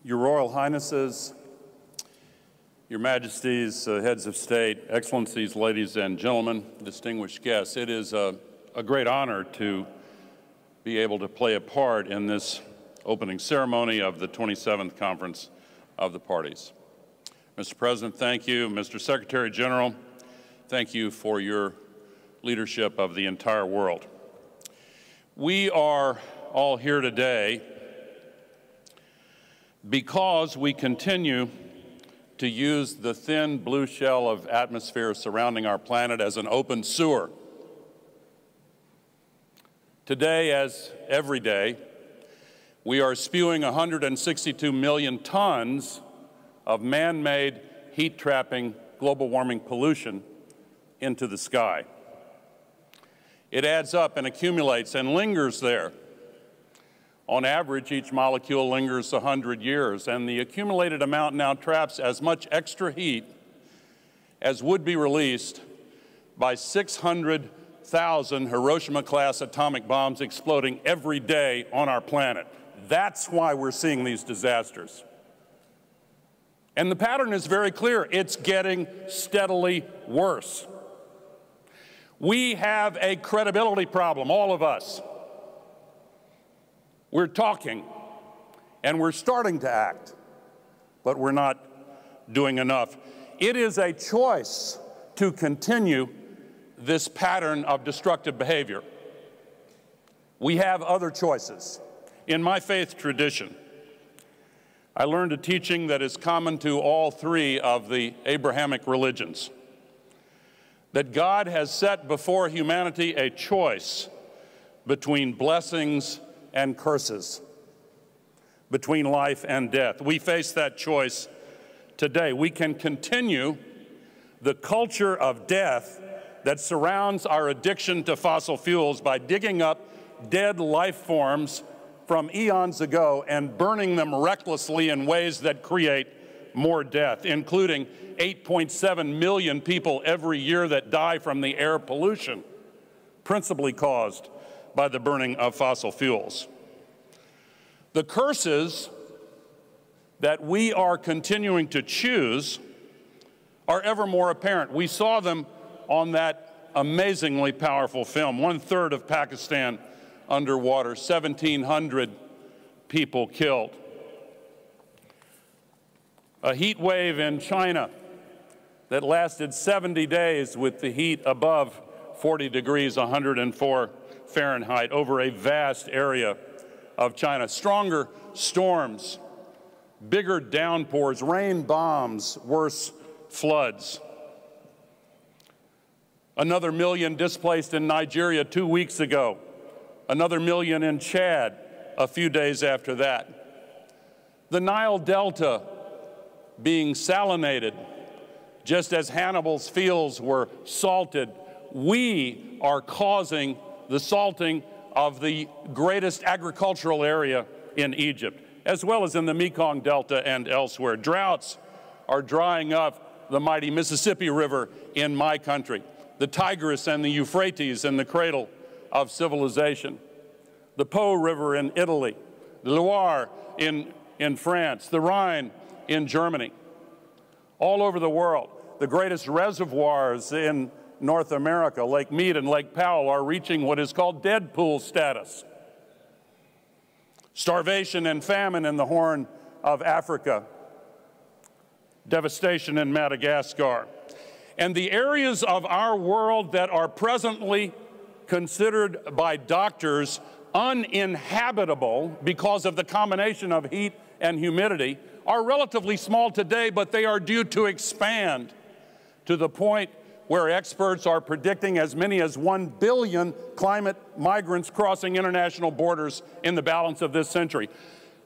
Your Royal Highnesses, Your Majesties, heads of state, excellencies, ladies and gentlemen, distinguished guests, it is a great honor to be able to play a part in this opening ceremony of the 27th Conference of the Parties. Mr. President, thank you. Mr. Secretary General, thank you for your leadership of the entire world. We are all here today because we continue to use the thin blue shell of atmosphere surrounding our planet as an open sewer. Today, as every day, we are spewing 162 million tons of man-made, heat-trapping, global warming pollution into the sky. It adds up and accumulates and lingers there. On average, each molecule lingers 100 years, and the accumulated amount now traps as much extra heat as would be released by 600,000 Hiroshima-class atomic bombs exploding every day on our planet. That's why we're seeing these disasters. And the pattern is very clear. It's getting steadily worse. We have a credibility problem, all of us. We're talking, and we're starting to act, but we're not doing enough. It is a choice to continue this pattern of destructive behavior. We have other choices. In my faith tradition, I learned a teaching that is common to all three of the Abrahamic religions, that God has set before humanity a choice between blessings and curses, between life and death. We face that choice today. We can continue the culture of death that surrounds our addiction to fossil fuels by digging up dead life forms from eons ago and burning them recklessly in ways that create more death, including 8.7 million people every year that die from the air pollution, principally caused by the burning of fossil fuels. The curses that we are continuing to choose are ever more apparent. We saw them on that amazingly powerful film, 1/3 of Pakistan underwater, 1,700 people killed. A heat wave in China that lasted 70 days with the heat above 40 degrees, 104 Fahrenheit, over a vast area of China. Stronger storms, bigger downpours, rain bombs, worse floods. Another million displaced in Nigeria 2 weeks ago. Another million in Chad a few days after that. The Nile Delta being salinated, just as Hannibal's fields were salted. We are causing the salting of the greatest agricultural area in Egypt, as well as in the Mekong Delta and elsewhere. Droughts are drying up the mighty Mississippi River in my country, the Tigris and the Euphrates in the cradle of civilization, the Po River in Italy, the Loire in France, the Rhine in Germany. All over the world, the greatest reservoirs in North America, Lake Mead and Lake Powell, are reaching what is called dead pool status. Starvation and famine in the Horn of Africa. Devastation in Madagascar. And the areas of our world that are presently considered by doctors uninhabitable because of the combination of heat and humidity are relatively small today, but they are due to expand to the point where experts are predicting as many as 1 billion climate migrants crossing international borders in the balance of this century.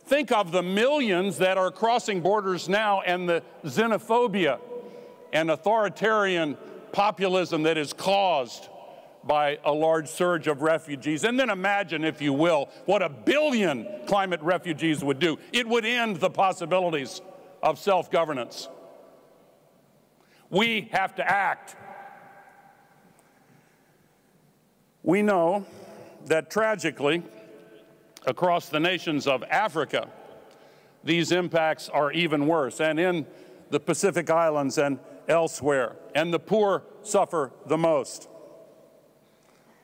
Think of the millions that are crossing borders now and the xenophobia and authoritarian populism that is caused by a large surge of refugees. And then imagine, if you will, what 1 billion climate refugees would do. It would end the possibilities of self-governance. We have to act. We know that tragically, across the nations of Africa, these impacts are even worse, and in the Pacific Islands and elsewhere, and the poor suffer the most.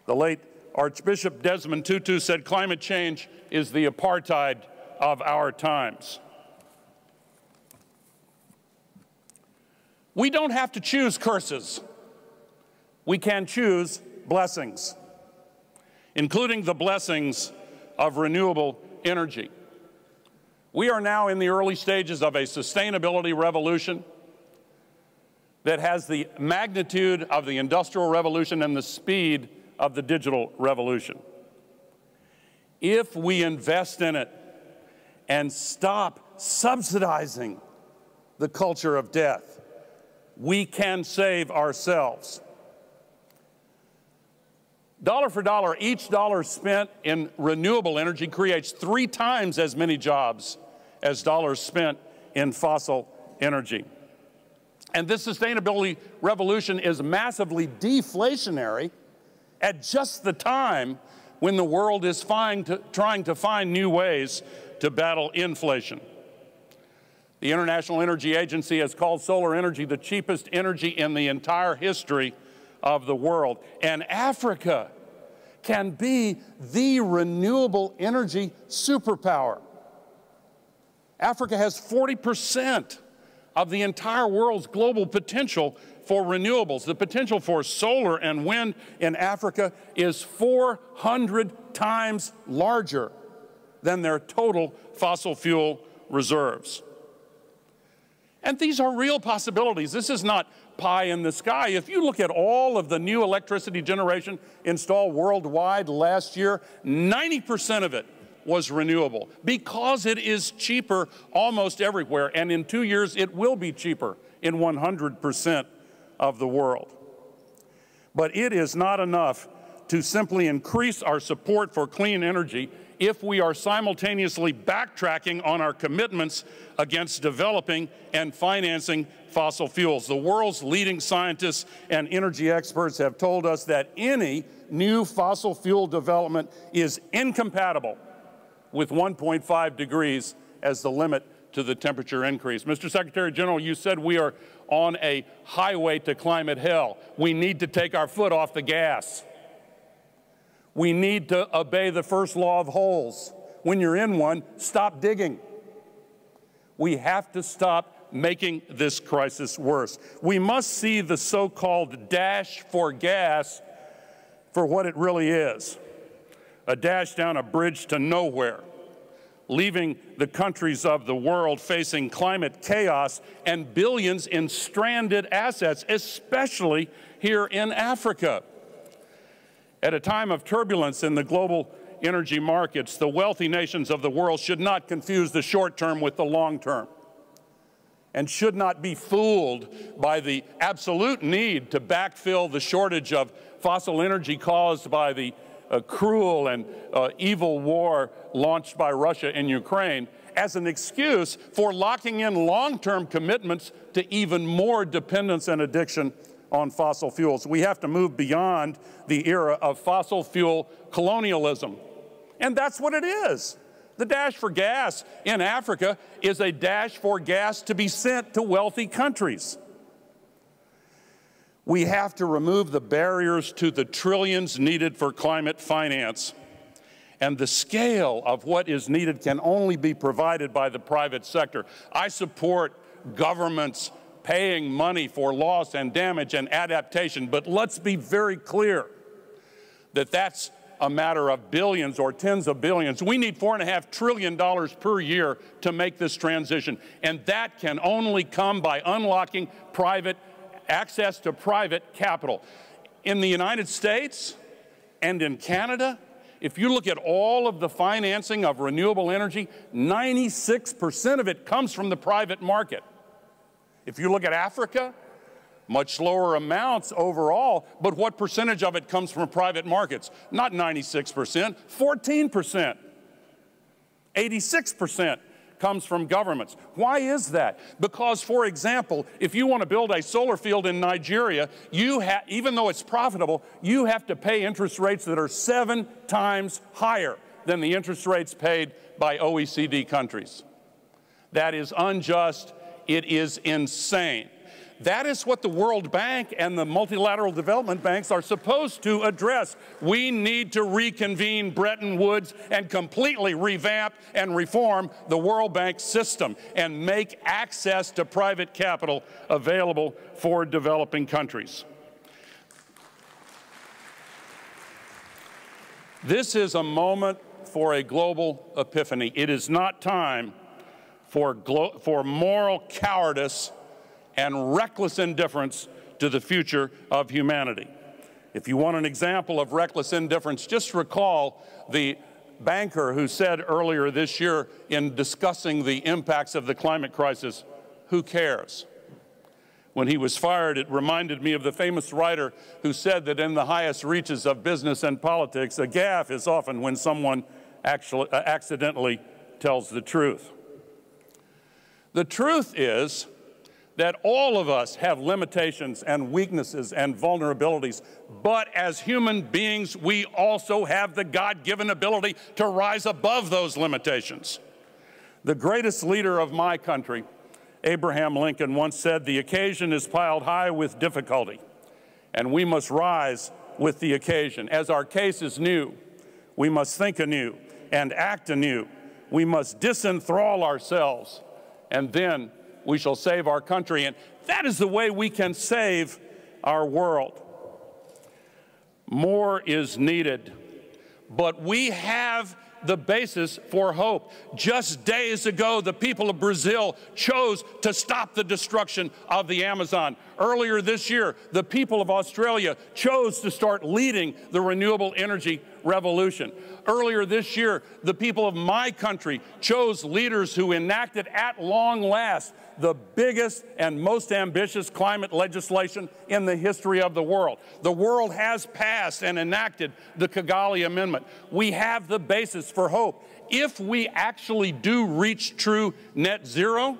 The late Archbishop Desmond Tutu said climate change is the apartheid of our times. We don't have to choose curses. We can choose blessings, including the blessings of renewable energy. We are now in the early stages of a sustainability revolution that has the magnitude of the Industrial Revolution and the speed of the digital revolution. If we invest in it and stop subsidizing the culture of death, we can save ourselves. Dollar for dollar, each dollar spent in renewable energy creates 3 times as many jobs as dollars spent in fossil energy. And this sustainability revolution is massively deflationary at just the time when the world is trying to find new ways to battle inflation. The International Energy Agency has called solar energy the cheapest energy in the entire history of the world. And Africa can be the renewable energy superpower. Africa has 40% of the entire world's global potential for renewables. The potential for solar and wind in Africa is 400 times larger than their total fossil fuel reserves. And these are real possibilities. This is not pie in the sky. If you look at all of the new electricity generation installed worldwide last year, 90% of it was renewable because it is cheaper almost everywhere, and in 2 years it will be cheaper in 100% of the world. But it is not enough to simply increase our support for clean energy if we are simultaneously backtracking on our commitments against developing and financing fossil fuels. The world's leading scientists and energy experts have told us that any new fossil fuel development is incompatible with 1.5 degrees as the limit to the temperature increase. Mr. Secretary General, you said we are on a highway to climate hell. We need to take our foot off the gas. We need to obey the first law of holes. When you're in one, stop digging. We have to stop making this crisis worse. We must see the so-called dash for gas for what it really is: a dash down a bridge to nowhere, leaving the countries of the world facing climate chaos and billions in stranded assets, especially here in Africa. At a time of turbulence in the global energy markets, the wealthy nations of the world should not confuse the short term with the long term, and should not be fooled by the absolute need to backfill the shortage of fossil energy caused by the cruel and evil war launched by Russia in Ukraine as an excuse for locking in long-term commitments to even more dependence and addiction on fossil fuels. We have to move beyond the era of fossil fuel colonialism. And that's what it is. The dash for gas in Africa is a dash for gas to be sent to wealthy countries. We have to remove the barriers to the trillions needed for climate finance. And the scale of what is needed can only be provided by the private sector. I support governments paying money for loss and damage and adaptation, but let's be very clear that that's a matter of billions or tens of billions. We need $4.5 trillion per year to make this transition, and that can only come by unlocking access to private capital. In the United States and in Canada, if you look at all of the financing of renewable energy, 96% of it comes from the private market. If you look at Africa, much lower amounts overall, but what percentage of it comes from private markets? Not 96%, 14%. 86% comes from governments. Why is that? Because, for example, if you want to build a solar field in Nigeria, even though it's profitable, you have to pay interest rates that are 7 times higher than the interest rates paid by OECD countries. That is unjust. It is insane. That is what the World Bank and the multilateral development banks are supposed to address. We need to reconvene Bretton Woods and completely revamp and reform the World Bank system and make access to private capital available for developing countries. This is a moment for a global epiphany. It is not time for moral cowardice and reckless indifference to the future of humanity. If you want an example of reckless indifference, just recall the banker who said earlier this year in discussing the impacts of the climate crisis, "Who cares?" When he was fired, it reminded me of the famous writer who said that in the highest reaches of business and politics, a gaffe is often when someone accidentally tells the truth. The truth is that all of us have limitations and weaknesses and vulnerabilities, but as human beings, we also have the God-given ability to rise above those limitations. The greatest leader of my country, Abraham Lincoln, once said, "The occasion is piled high with difficulty, and we must rise with the occasion. As our case is new, we must think anew and act anew. We must disenthrall ourselves, and then we shall save our country." And that is the way we can save our world. More is needed, but we have the basis for hope. Just days ago, the people of Brazil chose to stop the destruction of the Amazon. Earlier this year, the people of Australia chose to start leading the renewable energy revolution. Earlier this year, the people of my country chose leaders who enacted at long last the biggest and most ambitious climate legislation in the history of the world. The world has passed and enacted the Kigali Amendment. We have the basis for hope. If we actually do reach true net zero,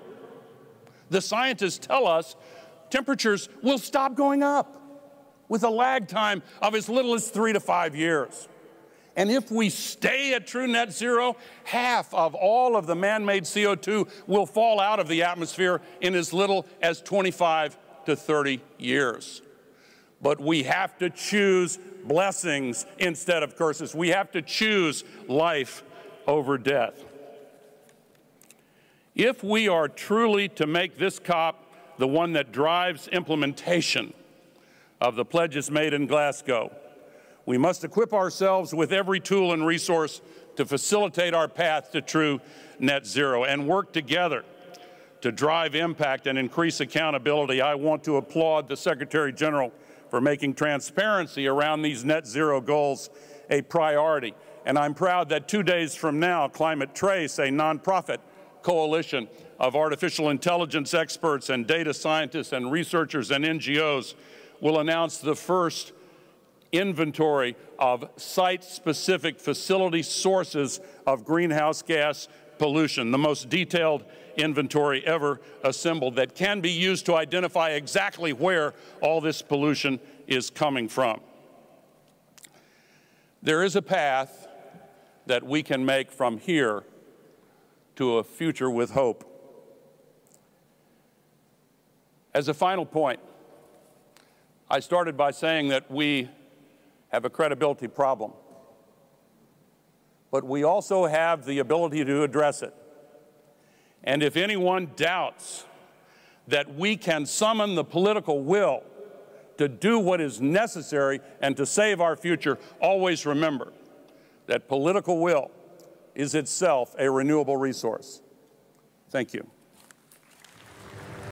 the scientists tell us temperatures will stop going up with a lag time of as little as 3 to 5 years. And if we stay at true net zero, half of all of the man-made CO2 will fall out of the atmosphere in as little as 25 to 30 years. But we have to choose blessings instead of curses. We have to choose life over death. If we are truly to make this COP the one that drives implementation of the pledges made in Glasgow, we must equip ourselves with every tool and resource to facilitate our path to true net zero and work together to drive impact and increase accountability. I want to applaud the Secretary General for making transparency around these net zero goals a priority. And I'm proud that 2 days from now, Climate Trace, a nonprofit coalition of artificial intelligence experts and data scientists and researchers and NGOs, will announce the first inventory of site-specific facility sources of greenhouse gas pollution, the most detailed inventory ever assembled that can be used to identify exactly where all this pollution is coming from. There is a path that we can make from here to a future with hope. As a final point, I started by saying that we have a credibility problem, but we also have the ability to address it. And if anyone doubts that we can summon the political will to do what is necessary and to save our future, always remember that political will is itself a renewable resource. Thank you.